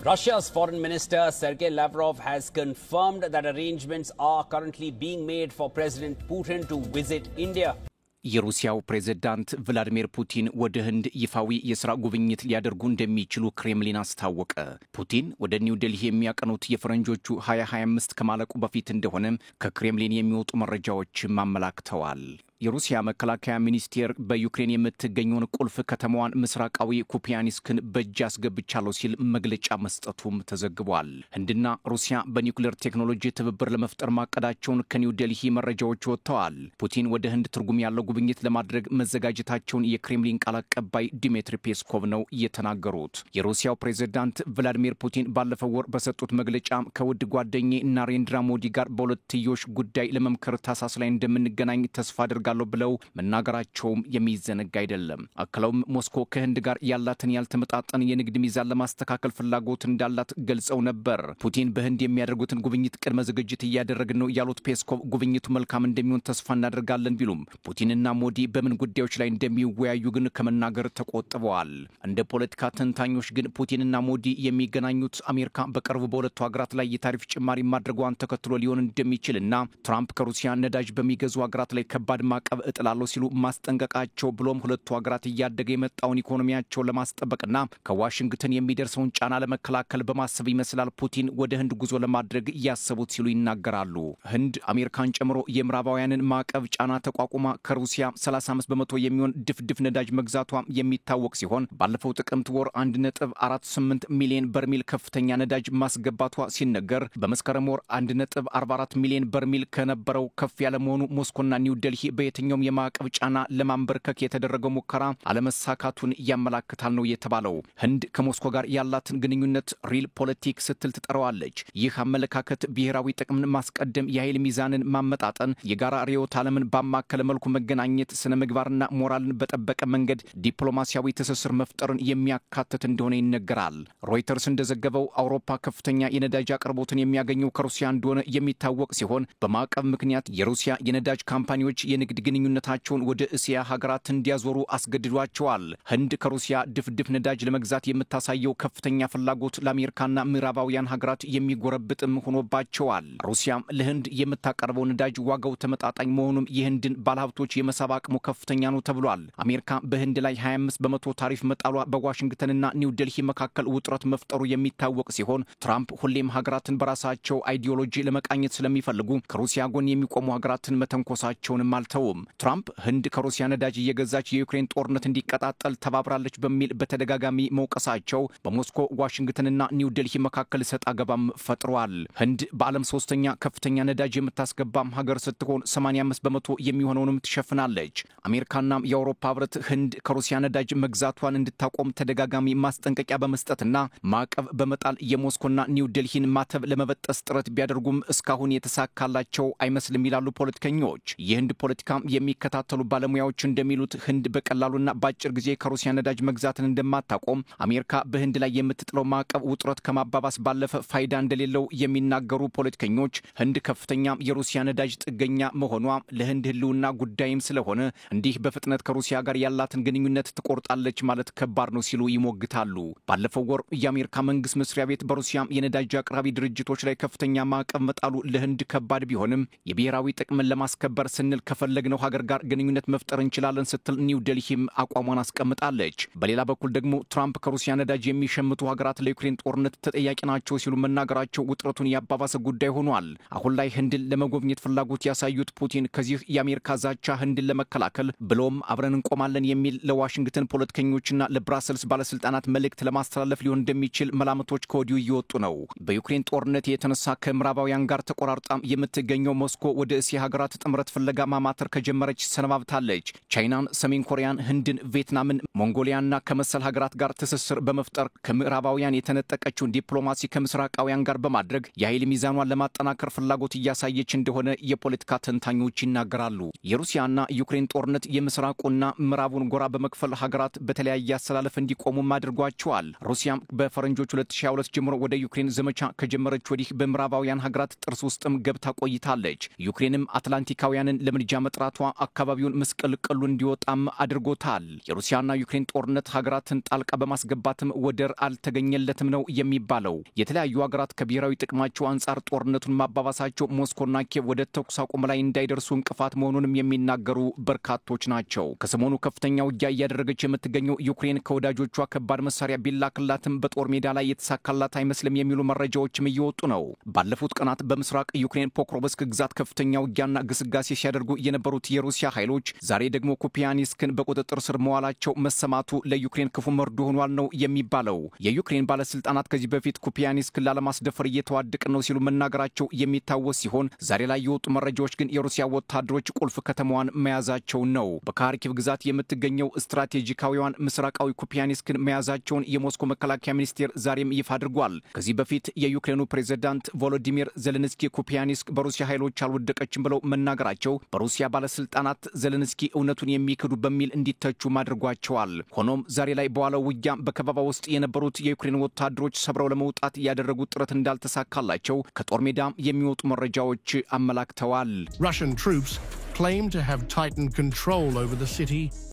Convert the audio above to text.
Russia's Foreign Minister Sergei Lavrov has confirmed that arrangements are currently being made for President Putin to visit India. የሩሲያው ፕሬዝዳንት ቭላዲሚር ፑቲን ወደ ህንድ ይፋዊ የሥራ ጉብኝት ሊያደርጉ እንደሚችሉ ክሬምሊን አስታወቀ። ፑቲን ወደ ኒው ዴልሂ የሚያቀኑት የፈረንጆቹ 2025 ከማለቁ በፊት እንደሆነ ከክሬምሊን የሚወጡ መረጃዎች ማመላክተዋል። የሩሲያ መከላከያ ሚኒስቴር በዩክሬን የምትገኘውን ቁልፍ ከተማዋን ምስራቃዊ ኩፒያኒስክን በእጅ አስገብቻለሁ ሲል መግለጫ መስጠቱም ተዘግቧል። ህንድና ሩሲያ በኒውክሌር ቴክኖሎጂ ትብብር ለመፍጠር ማቀዳቸውን ከኒው ዴልሂ መረጃዎች ወጥተዋል። ፑቲን ወደ ህንድ ትርጉም ያለው ጉብኝት ለማድረግ መዘጋጀታቸውን የክሬምሊን ቃል አቀባይ ዲሚትሪ ፔስኮቭ ነው የተናገሩት። የሩሲያው ፕሬዝዳንት ቭላዲሚር ፑቲን ባለፈው ወር በሰጡት መግለጫ ከውድ ጓደኛዬ ናሬንድራ ሞዲ ጋር በሁለትዮሽ ጉዳይ ለመምከር ታሳስ ላይ እንደምንገናኝ ተስፋ አድርጋ ብለው መናገራቸውም የሚዘነጋ አይደለም። አክለውም ሞስኮ ከህንድ ጋር ያላትን ያልተመጣጠን የንግድ ሚዛን ለማስተካከል ፍላጎት እንዳላት ገልጸው ነበር። ፑቲን በህንድ የሚያደርጉትን ጉብኝት ቅድመ ዝግጅት እያደረግን ነው ያሉት ፔስኮቭ ጉብኝቱ መልካም እንደሚሆን ተስፋ እናደርጋለን ቢሉም ፑቲንና ሞዲ በምን ጉዳዮች ላይ እንደሚወያዩ ግን ከመናገር ተቆጥበዋል። እንደ ፖለቲካ ተንታኞች ግን ፑቲንና ሞዲ የሚገናኙት አሜሪካ በቅርቡ በሁለቱ ሀገራት ላይ የታሪፍ ጭማሪ ማድረጓን ተከትሎ ሊሆን እንደሚችልና ትራምፕ ከሩሲያ ነዳጅ በሚገዙ ሀገራት ላይ ከባድ ማዕቀብ እጥላለሁ ሲሉ ማስጠንቀቃቸው ብሎም ሁለቱ ሀገራት እያደገ የመጣውን ኢኮኖሚያቸውን ለማስጠበቅና ከዋሽንግተን የሚደርሰውን ጫና ለመከላከል በማሰብ ይመስላል ፑቲን ወደ ህንድ ጉዞ ለማድረግ ያሰቡት ሲሉ ይናገራሉ። ህንድ አሜሪካን ጨምሮ የምዕራባውያንን ማዕቀብ ጫና ተቋቁማ ከሩሲያ 35 በመቶ የሚሆን ድፍድፍ ነዳጅ መግዛቷ የሚታወቅ ሲሆን ባለፈው ጥቅምት ወር 1.48 ሚሊዮን በርሜል ከፍተኛ ነዳጅ ማስገባቷ ሲነገር በመስከረም ወር 1.44 ሚሊዮን በርሜል ከነበረው ከፍ ያለ መሆኑ ሞስኮና ኒው ዴልሂ በየትኛውም የማዕቀብ ጫና ለማንበርከክ የተደረገው ሙከራ አለመሳካቱን ያመላክታል ነው የተባለው። ህንድ ከሞስኮ ጋር ያላትን ግንኙነት ሪል ፖለቲክ ስትል ትጠራዋለች። ይህ አመለካከት ብሔራዊ ጥቅምን ማስቀደም፣ የኃይል ሚዛንን ማመጣጠን፣ የጋራ ርዕዮተ ዓለምን ባማከለ መልኩ መገናኘት፣ ስነ ምግባርና ሞራልን በጠበቀ መንገድ ዲፕሎማሲያዊ ትስስር መፍጠርን የሚያካትት እንደሆነ ይነገራል። ሮይተርስ እንደዘገበው አውሮፓ ከፍተኛ የነዳጅ አቅርቦትን የሚያገኘው ከሩሲያ እንደሆነ የሚታወቅ ሲሆን በማዕቀብ ምክንያት የሩሲያ የነዳጅ ካምፓኒዎች የንግድ ግንኙነታቸውን ወደ እስያ ሀገራት እንዲያዞሩ አስገድዷቸዋል። ህንድ ከሩሲያ ድፍድፍ ነዳጅ ለመግዛት የምታሳየው ከፍተኛ ፍላጎት ለአሜሪካና ምዕራባውያን ሀገራት የሚጎረብጥም ሆኖባቸዋል። ሩሲያም ለህንድ የምታቀርበው ነዳጅ ዋጋው ተመጣጣኝ መሆኑም የህንድን ባለሀብቶች የመሳብ አቅሙ ከፍተኛ ነው ተብሏል። አሜሪካ በህንድ ላይ 25 በመቶ ታሪፍ መጣሏ በዋሽንግተንና ኒው ዴልሂ መካከል ውጥረት መፍጠሩ የሚታወቅ ሲሆን ትራምፕ ሁሌም ሀገራትን በራሳቸው አይዲዮሎጂ ለመቃኘት ስለሚፈልጉ ከሩሲያ ጎን የሚቆሙ ሀገራትን መተንኮሳቸውንም አልተውም። ትራምፕ ህንድ ከሩሲያ ነዳጅ እየገዛች የዩክሬን ጦርነት እንዲቀጣጠል ተባብራለች በሚል በተደጋጋሚ መውቀሳቸው በሞስኮ ዋሽንግተንና ኒው ዴልሂ መካከል ሰጣ ገባም ፈጥሯል። ህንድ በዓለም ሶስተኛ ከፍተኛ ነዳጅ የምታስገባም ሀገር ስትሆን 85 በመቶ የሚሆነውንም ትሸፍናለች። አሜሪካና የአውሮፓ ህብረት ህንድ ከሩሲያ ነዳጅ መግዛቷን እንድታቆም ተደጋጋሚ ማስጠንቀቂያ በመስጠትና ማዕቀብ በመጣል የሞስኮና ኒው ዴልሂን ማተብ ለመበጠስ ጥረት ቢያደርጉም እስካሁን የተሳካላቸው አይመስልም ይላሉ ፖለቲከኞች። የህንድ ፖለቲካ የሚከታተሉ ባለሙያዎች እንደሚሉት ህንድ በቀላሉና በአጭር ጊዜ ከሩሲያ ነዳጅ መግዛትን እንደማታቆም፣ አሜሪካ በህንድ ላይ የምትጥለው ማዕቀብ ውጥረት ከማባባስ ባለፈ ፋይዳ እንደሌለው የሚናገሩ ፖለቲከኞች ህንድ ከፍተኛ የሩሲያ ነዳጅ ጥገኛ መሆኗ ለህንድ ህልውና ጉዳይም ስለሆነ እንዲህ በፍጥነት ከሩሲያ ጋር ያላትን ግንኙነት ትቆርጣለች ማለት ከባድ ነው ሲሉ ይሞግታሉ። ባለፈው ወር የአሜሪካ መንግስት መስሪያ ቤት በሩሲያ የነዳጅ አቅራቢ ድርጅቶች ላይ ከፍተኛ ማዕቀብ መጣሉ ለህንድ ከባድ ቢሆንም የብሔራዊ ጥቅምን ለማስከበር ስንል ከፈለግነው ሀገር ጋር ግንኙነት መፍጠር እንችላለን ስትል ኒው ዴልሂም አቋሟን አስቀምጣለች። በሌላ በኩል ደግሞ ትራምፕ ከሩሲያ ነዳጅ የሚሸምቱ ሀገራት ለዩክሬን ጦርነት ተጠያቂ ናቸው ሲሉ መናገራቸው ውጥረቱን ያባባሰ ጉዳይ ሆኗል። አሁን ላይ ህንድን ለመጎብኘት ፍላጎት ያሳዩት ፑቲን ከዚህ የአሜሪካ ዛቻ ህንድን ለመከላከል ብሎም አብረን እንቆማለን የሚል ለዋሽንግተን ፖለቲከኞችና ለብራሰልስ ባለስልጣናት መልእክት ለማስተላለፍ ሊሆን እንደሚችል መላምቶች ከወዲሁ እየወጡ ነው። በዩክሬን ጦርነት የተነሳ ከምዕራባውያን ጋር ተቆራርጣም የምትገኘው ሞስኮ ወደ እስያ ሀገራት ጥምረት ፍለጋ ማማተር ከጀመረች ሰነባብታለች። ቻይናን፣ ሰሜን ኮሪያን፣ ህንድን፣ ቪየትናምን፣ ሞንጎሊያና ከመሰል ሀገራት ጋር ትስስር በመፍጠር ከምዕራባውያን የተነጠቀችውን ዲፕሎማሲ ከምስራቃውያን ጋር በማድረግ የኃይል ሚዛኗን ለማጠናከር ፍላጎት እያሳየች እንደሆነ የፖለቲካ ተንታኞች ይናገራሉ። የሩሲያና ዩክሬን ጦርነት የምስራቁና ምዕራቡን ጎራ በመክፈል ሀገራት በተለያየ አሰላለፍ እንዲቆሙም አድርጓቸዋል። ሩሲያም በፈረንጆች 2022 ጀምሮ ወደ ዩክሬን ዘመቻ ከጀመረች ወዲህ በምዕራባውያን ሀገራት ጥርስ ውስጥም ገብታ ቆይታለች። ዩክሬንም አትላንቲካውያንን ለምርጫ መጥራት መቆጣጠራቷ አካባቢውን መስቀልቀሉ እንዲወጣም አድርጎታል። የሩሲያና ዩክሬን ጦርነት ሀገራትን ጣልቃ በማስገባትም ወደር አልተገኘለትም ነው የሚባለው። የተለያዩ ሀገራት ከብሔራዊ ጥቅማቸው አንጻር ጦርነቱን ማባባሳቸው ሞስኮና ኪየቭ ወደ ተኩስ አቁም ላይ እንዳይደርሱ እንቅፋት መሆኑንም የሚናገሩ በርካቶች ናቸው። ከሰሞኑ ከፍተኛ ውጊያ እያደረገች የምትገኘው ዩክሬን ከወዳጆቿ ከባድ መሳሪያ ቢላክላትም በጦር ሜዳ ላይ የተሳካላት አይመስልም የሚሉ መረጃዎችም እየወጡ ነው። ባለፉት ቀናት በምስራቅ ዩክሬን ፖክሮቭስክ ግዛት ከፍተኛ ውጊያና ግስጋሴ ሲያደርጉ የነበሩት የሩሲያ ኃይሎች ዛሬ ደግሞ ኩፒያኒስክን በቁጥጥር ስር መዋላቸው መሰማቱ ለዩክሬን ክፉ መርዶ ሆኗል ነው የሚባለው። የዩክሬን ባለስልጣናት ከዚህ በፊት ኩፒያኒስክን ላለማስደፈር እየተዋደቅን ነው ሲሉ መናገራቸው የሚታወስ ሲሆን ዛሬ ላይ የወጡ መረጃዎች ግን የሩሲያ ወታደሮች ቁልፍ ከተማዋን መያዛቸው ነው። በካርኪቭ ግዛት የምትገኘው ስትራቴጂካዊዋን ምስራቃዊ ኩፒያኒስክን መያዛቸውን የሞስኮ መከላከያ ሚኒስቴር ዛሬም ይፋ አድርጓል። ከዚህ በፊት የዩክሬኑ ፕሬዝዳንት ቮሎዲሚር ዜሌንስኪ ኩፒያኒስክ በሩሲያ ኃይሎች አልወደቀችም ብለው መናገራቸው በሩሲያ ባለስልጣናት ዜሌንስኪ እውነቱን የሚክዱ በሚል እንዲተቹ ማድረጓቸዋል። ሆኖም ዛሬ ላይ በዋለው ውጊያ በከበባ ውስጥ የነበሩት የዩክሬን ወታደሮች ሰብረው ለመውጣት ያደረጉት ጥረት እንዳልተሳካላቸው ከጦር ሜዳ የሚወጡ መረጃዎች አመላክተዋል። Russian troops claim to have tightened control over the city